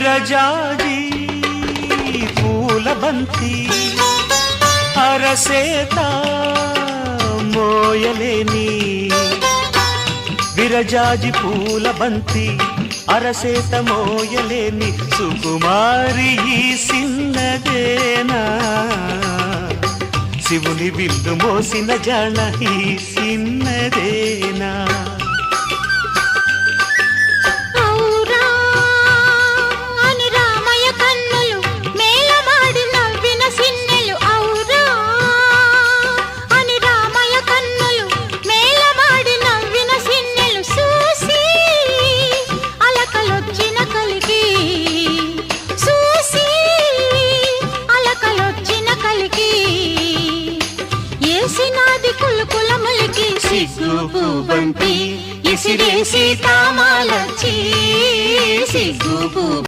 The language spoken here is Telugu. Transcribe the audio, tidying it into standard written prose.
విరజాజి పూల బంతి అరసేత మోయలేని విరజాజి పూల బంతి అరసేత మోయలేని సుకుమారి ఈ సిన్నదేనా శివుని విల్లు మోసిన జాణ ఈ సిన్నదేనా సిగ్గు బంతి ఇసిరేసి తామాలచ్చి సిగ్గు